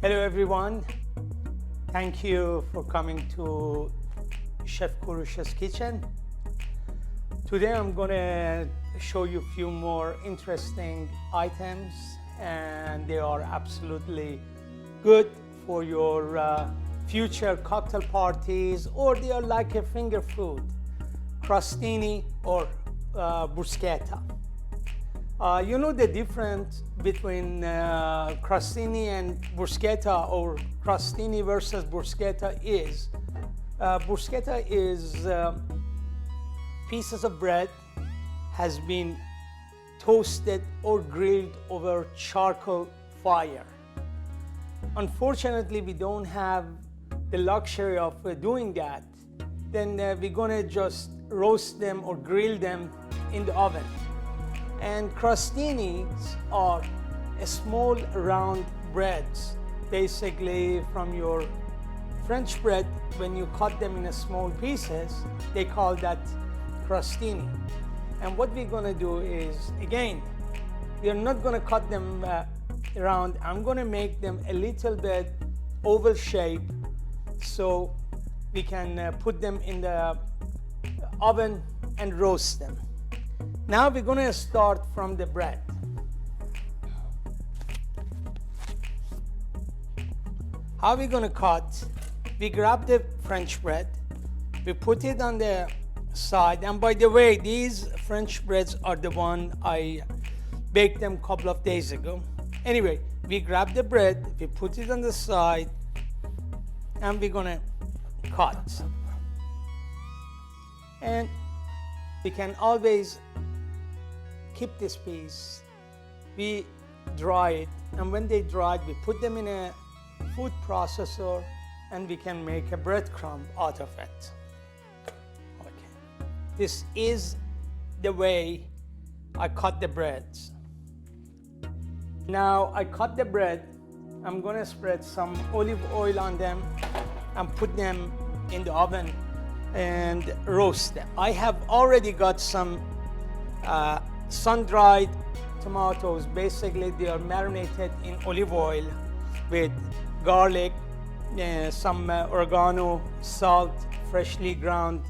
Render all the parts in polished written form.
Hello everyone, thank you for coming to Chef Kooroush's kitchen. Today I'm going to show you a few more interesting items, and they are absolutely good for your future cocktail parties, or they are like a finger food, Crostini or Bruschetta. You know the difference between Crostini and Bruschetta, or Crostini versus Bruschetta is Bruschetta is pieces of bread has been toasted or grilled over charcoal fire. Unfortunately, we don't have the luxury of doing that. Then we're gonna just roast them or grill them in the oven. And crostinis are small round breads, basically from your French bread. When you cut them in small pieces, they call that crostini. And what we're gonna do is, again, we are not gonna cut them round. I'm gonna make them a little bit oval shape so we can put them in the oven and roast them. Now we're going to start from the bread. How are we going to cut? We grab the French bread, we put it on the side, and by the way, these French breads are the one I baked them a couple of days ago. Anyway, we grab the bread, we put it on the side, and we're going to cut. And we can always keep this piece. We dry it, and when they dried, we put them in a food processor, and we can make a breadcrumb out of it. Okay. This is the way I cut the breads. Now I cut the bread. I'm gonna spread some olive oil on them and put them in the oven and roast them. I have already got some sun-dried tomatoes. Basically, they are marinated in olive oil with garlic, some oregano, salt, freshly ground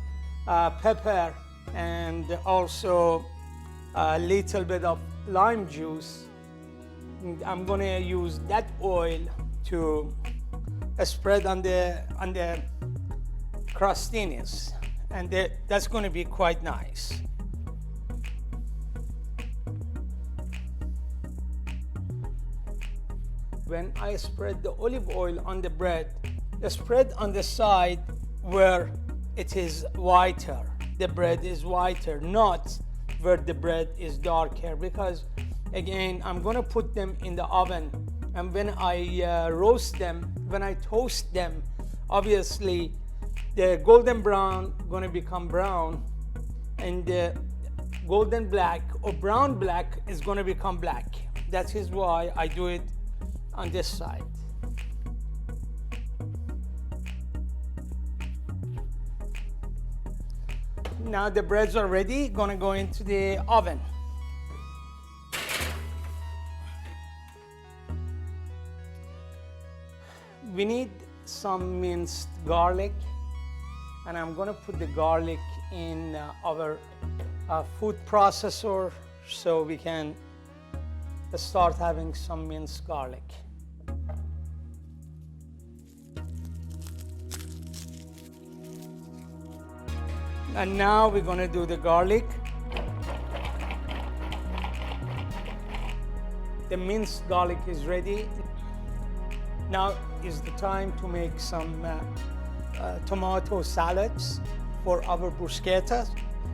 pepper, and also a little bit of lime juice. I'm gonna use that oil to spread on the crostinis, and that's gonna be quite nice. When I spread the olive oil on the bread, spread on the side where it is whiter. The bread is whiter, not where the bread is darker, because again, I'm gonna put them in the oven, and when I roast them, when I toast them, obviously the golden brown gonna become brown, and the golden black or brown black is gonna become black. That is why I do it on this side. Now the breads are ready, gonna go into the oven. We need some minced garlic, and I'm gonna put the garlic in our food processor so we can start having some minced garlic. And now we're gonna do the garlic. The minced garlic is ready. Now is the time to make some tomato salads for our bruschettas,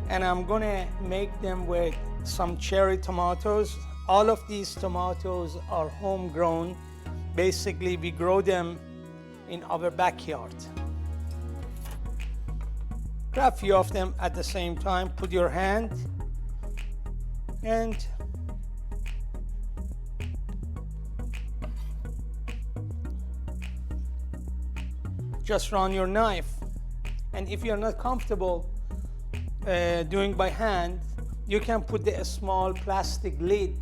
and I'm gonna make them with some cherry tomatoes. All of these tomatoes are homegrown. Basically, we grow them in our backyard. Grab a few of them at the same time, put your hand, and just run your knife. And if you're not comfortable doing by hand, you can put a small plastic lid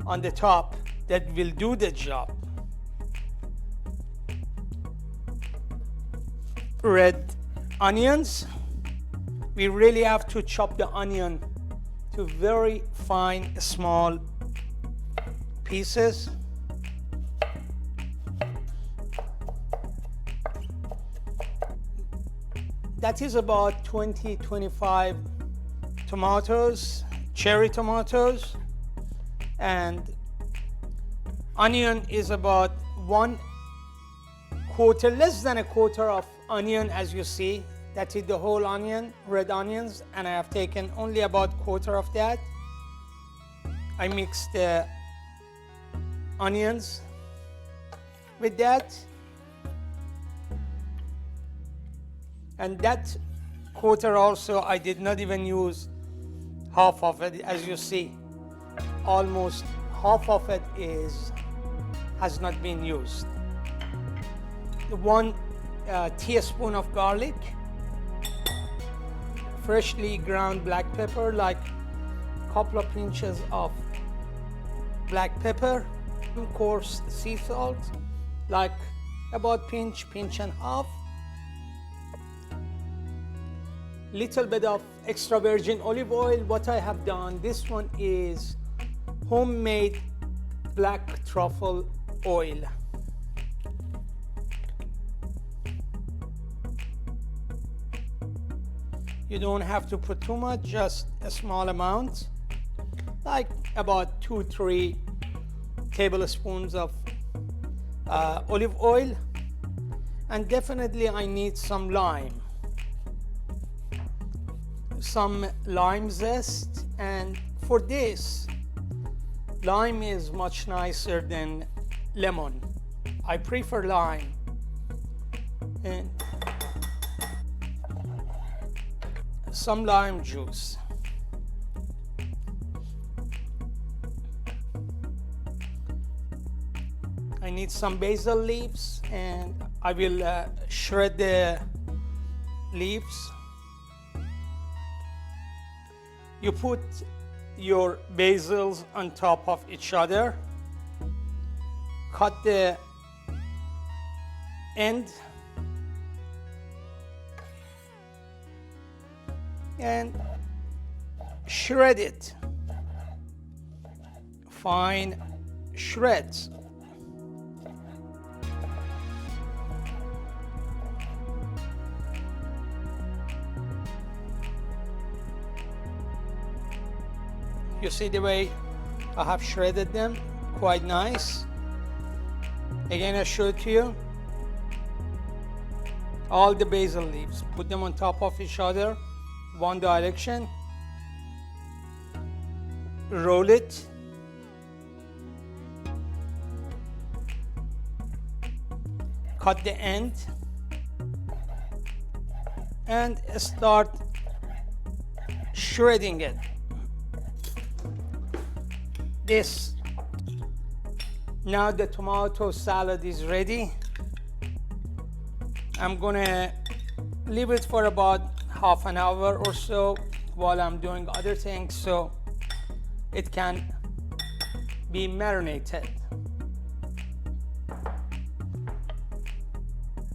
on the top that will do the job. red onions. We really have to chop the onion to very fine, small pieces. That is about 20-25 tomatoes, cherry tomatoes, and onion is about 1/4, less than a quarter of onion, as you see. That is the whole onion, red onions, and I have taken only about quarter of that. I mix the onions with that, and that quarter also I did not even use half of it. As you see, almost half of it has not been used. 1 teaspoon of garlic, freshly ground black pepper, like a couple of pinches of black pepper, coarse sea salt, like about pinch and a half, little bit of extra virgin olive oil. What I have done, this one is homemade black truffle oil. You don't have to put too much, just a small amount, like about 2-3 tablespoons of olive oil. And definitely I need some lime zest, and for this, lime is much nicer than lemon. I prefer lime. And some lime juice. I need some basil leaves, and I will shred the leaves. You put your basils on top of each other, cut the end, and shred it, fine shreds. You see the way I have shredded them, quite nice. Again, I show it to you. All the basil leaves, put them on top of each other, one direction, roll it, cut the end, and start shredding it. This, now the tomato salad is ready. I'm gonna leave it for about half an hour or so while I'm doing other things, so it can be marinated.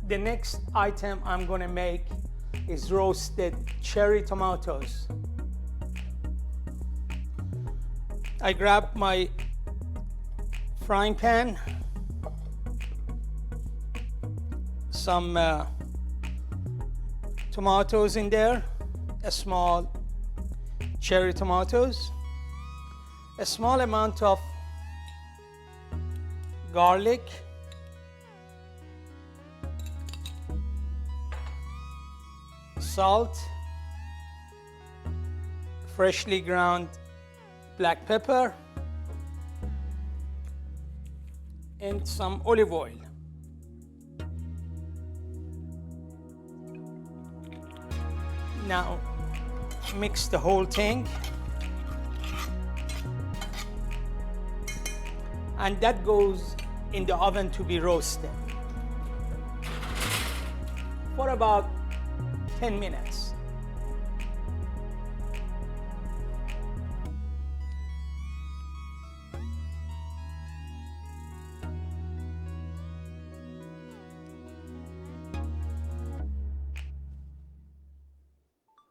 The next item I'm gonna make is roasted cherry tomatoes. I grab my frying pan, some tomatoes in there, a small cherry tomatoes, a small amount of garlic, salt, freshly ground black pepper, and some olive oil. Now mix the whole thing, and that goes in the oven to be roasted for about 10 minutes.